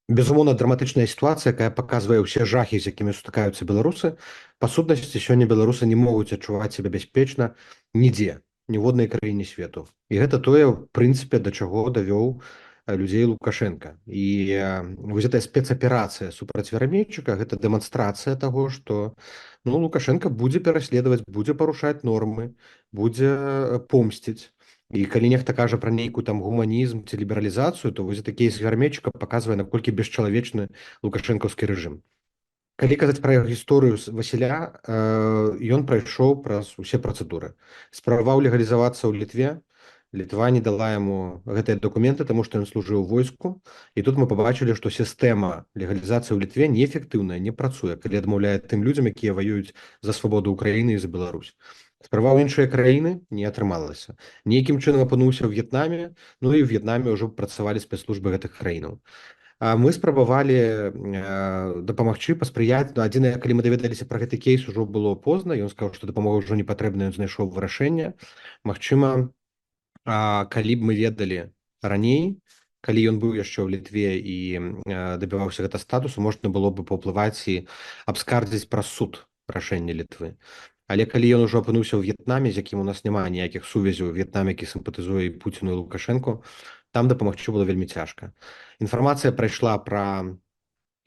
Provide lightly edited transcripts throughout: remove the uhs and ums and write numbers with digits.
Безумоўна, драматычная сітуацыя, якая паказвае ўсе жахі, з якімі сутыкаюцца беларусы. Па сутнасці, сёння беларусы не могуць адчуваць сябе бяспечна нідзе, ніводнай краіне свету. І гэта тое, в прынцыпе, да чаго давёў людзей Лукашенка. І вось гэтая спецаперацыя супраць верамейчыка гэта дэманстрацыя таго, што Лукашенко будзе пераследаваць, будзе парушаць нормы, будзе помсціць. І калі нехта кажа пра нейкую там гуманізм ці лібералізацыю, то вось такі з гармейчыка паказвае, наколькі бесчалавечны лукашэнкаўскі рэжым. Калі казаць пра гісторыю з Васіля, ён прайшоў праз усе працэдуры. Спрабаваў легалізавацца ў Літве. Літва не дала яму гэтыя дакументы, таму што ён служыў у войску. І тут мы пабачылі, што сістэма легалізацыі ў Літве неэфектыўная, не працуе, калі адмаўляе тым людзям, якія ваююць за свабоду Ўкраіны і за Беларусь. Спрабаваў іншыя краіны, не атрымалася. Нейкім чынам апынуўся ў В'етнаме, і ў В'етнаме ўжо працавалі спецслужбы гэтых краінаў. А мы спрабавалі дапамагчы, паспрыяць. Адзінае, калі мы даведаліся пра гэты кейс, ужо было позна. Ён сказаў, што дапамога ўжо не патрэбна, ён знайшоў вырашэнне. Магчыма, калі б мы ведалі раней, калі ён быў яшчэ ў Літве і дабіваўся гэта статусу, можна было бы паўплываць і абскардзіць праз суд рашэнне Літвы. Але калі ён ужо апынуўся ў В'етнаме, з якім у нас няма ніякіх сувязяў, В'етнам, які сімпатызуе і Пуціну і Лукашэнку, там дапамагчы было вельмі цяжка. Інфармацыя прайшла пра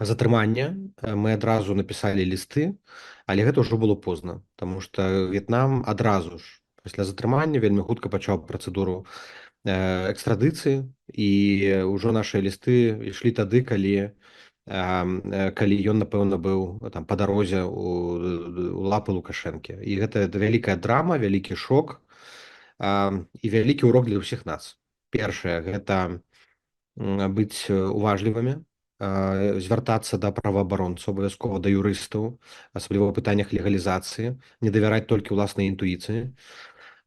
затрыманне. Мы адразу напісалі лісты, але гэта ўжо было позна, таму што В'етнам адразу ж пасля затрымання вельмі хутка пачаў працэдуру экстрадыцыі, і ўжо нашыя лісты ішлі тады, калі ён, напэўна, быў там па дарозе у лапы Лукашэнкі. І гэта вялікая драма, вялікі шок і вялікі урок для ўсіх нас. Першае, гэта быць уважлівымі, звяртацца да праваабаронцаў, абавязкова да юрыстаў, асабліва ў пытаннях легалізацыі, не давяраць толькі ўласнай інтуіцыі.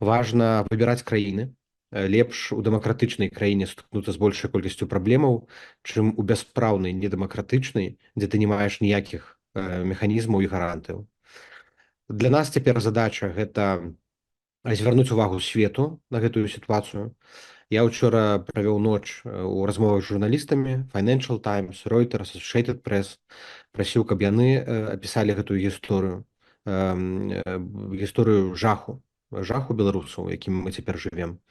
Важна выбіраць краіны. Лепш у дэмакратычнай краіне сутыкнуцца з большай колькасцю праблемаў, чым у бяспраўнай недэмакратычнай, дзе ты не маеш ніякіх механізмаў і гарантыяў. Для нас цяпер задача гэта звярнуць увагу свету на гэтую сітуацыю. Я учора правёў ноч у размовах з журналістамі Financial Times, Reuters, Associated Press, прасіў, каб яны апісалі гэтую гісторыю жаху беларусаў, якім мы цяпер жывем.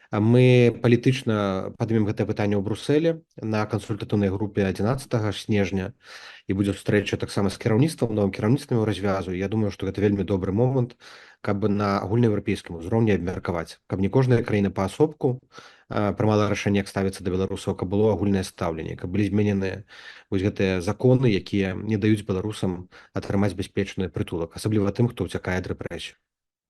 Мы палітычна падымем гэтае пытанне ў Брусэле на кансультатыўнай групе 11 снежня, і будзе сустрэча таксама з кіраўніцтвам, новым кіраўніцтвам развязу. Я думаю, што гэта вельмі добры момант, каб на агульнаеўрапейскім узроўні абмеркаваць, каб не кожная краіна паасобку прымала рашэнне, як ставіцца да беларусаў, каб было агульнае стаўленне, каб былі змененыя вось гэтыя законы, якія не даюць беларусам атрымаць бяспечны прытулак, асабліва тым, хто ўцякае ад рэпрэсій.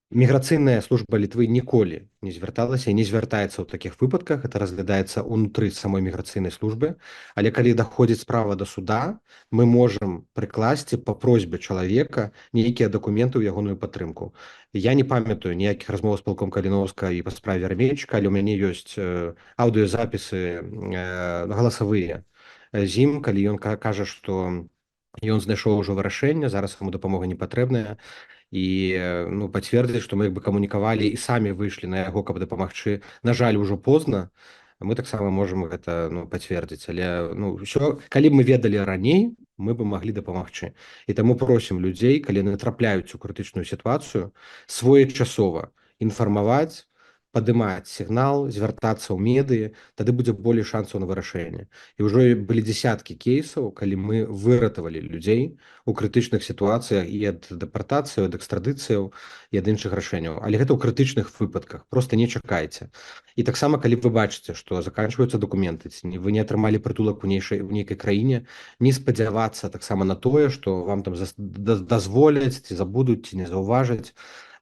Міграцыйная служба Літвы ніколі не звярталася і не звяртаецца ў такіх выпадках. Это разглядаецца ўнутры самой міграцыйнай службы. Але калі даходзіць справа да суда, мы можам прыкласці па просьбе чалавека нейкія дакументы ў ягоную падтрымку. Я не памятаю ніякіх размоў з палком Каліноўска і па справе Верамейчыка, але ў мяне ёсць аўдыёзапісы галасавыя з ім, калі ён кажа, што ён знайшоў ужо вырашэнне, зараз яму дапамога не патрэбная. І пацвердзіць, што мы камунікавалі і самі выйшлі на яго, каб дапамагчы. На жаль, ужо позна. Мы таксама можам гэта пацвердзіць. Але ўсё, калі б мы ведалі раней, мы бы маглі дапамагчы. І таму просім людзей, калі натрапляюць у крытычную сітуацыю, своечасова інфармаваць, падымаць сігнал, звяртацца ў медыі, тады будзе болей шансаў на вырашэнне. І ўжо былі дзесяткі кейсаў, калі мы выратавалі людзей у крытычных сітуацыях і ад дэпартацыяў, ад экстрадыцыяў і ад іншых рашэнняў. Але гэта ў крытычных выпадках, проста не чакайце. І таксама, калі вы бачыце, што заканчваюцца дакументы, ці вы не атрымалі прытулак у нейкай краіне, не спадзявацца таксама на тое, што вам там дазволяць, ці забудуць, ці не заўважаць.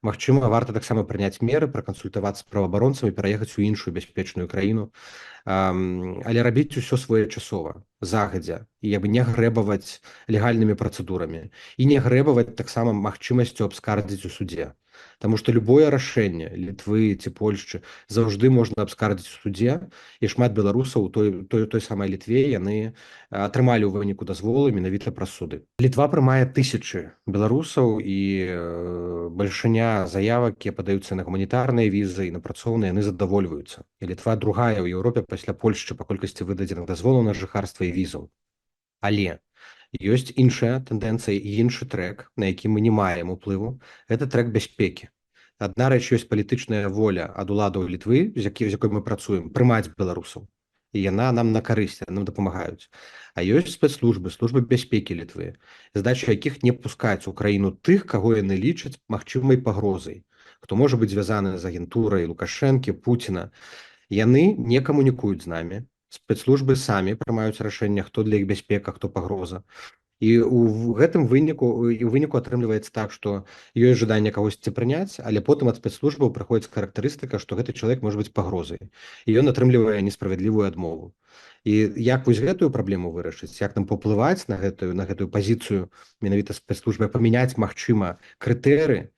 Магчыма, варта таксама прыняць меры, пракансультавацца з праваабаронцамі, пераехаць у іншую бяспечную краіну. Але рабіць усё своечасова, загадзя, і не грэбаваць легальнымі працэдурамі. І не грэбаваць таксама магчымасцю абскардзіць у судзе. Таму што любое рашэнне Літвы ці Польшчы заўжды можна абскардзіць у судзе, і шмат беларусаў у той самай Літве яны атрымалі ў выніку дазволы менавіта праз суды. Літва прымае тысячы беларусаў, і бальшыня заявак, якія падаюцца на гуманітарныя візы і на працоўныя, яны задавольваюцца. І Літва другая ў Еўропе пасля Польшчы па колькасці выдадзеных дазволаў на жыхарства і візаў. Але ёсць іншая тэндэнцыя і іншы трэк, на які мы не маем уплыву. Гэта трэк бяспекі. Адна рэч ёсць палітычная воля ад уладаў Літвы, з якой мы працуем, прымаць беларусаў. І яна нам на карысць, нам дапамагаюць. А ёсць спецслужбы, службы бяспекі Літвы, задача якіх не пускаць у краіну тых, каго яны лічаць магчымай пагрозай, хто можа быць звязаны з агентурай Лукашэнкі, Пуціна. Яны не камунікуюць з намі. Спецслужбы самі прымаюць рашэнне, хто для іх бяспека, хто пагроза. І ў гэтым выніку атрымліваецца так, што ёсць жаданне кагосьці прыняць, але потым ад спецслужбаў прыходзіць характарыстыка, што гэты чалавек можа быць пагрозай. І ён атрымлівае несправядлівую адмову. І як вось гэтую праблему вырашыць, як нам паўплываць на гэтую пазіцыю менавіта спецслужбы, памяняць, магчыма, крытэры,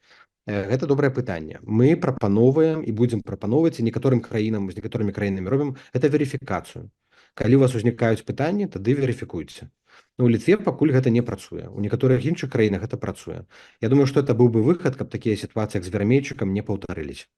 гэта добрае пытанне. Мы прапаноўваем і будзем прапаноўваць, і некаторым краінам, з некаторымі краінамі робім гэта верыфікацыю. Калі у вас узнікаюць пытанні, тады верыфікуйце. Ну, у Літве пакуль гэта не працуе. У некаторых іншых краінах гэта працуе. Я думаю, што это быў бы выхад, каб такія сітуацыі, як з верамейчыкам, не паўтарыліся.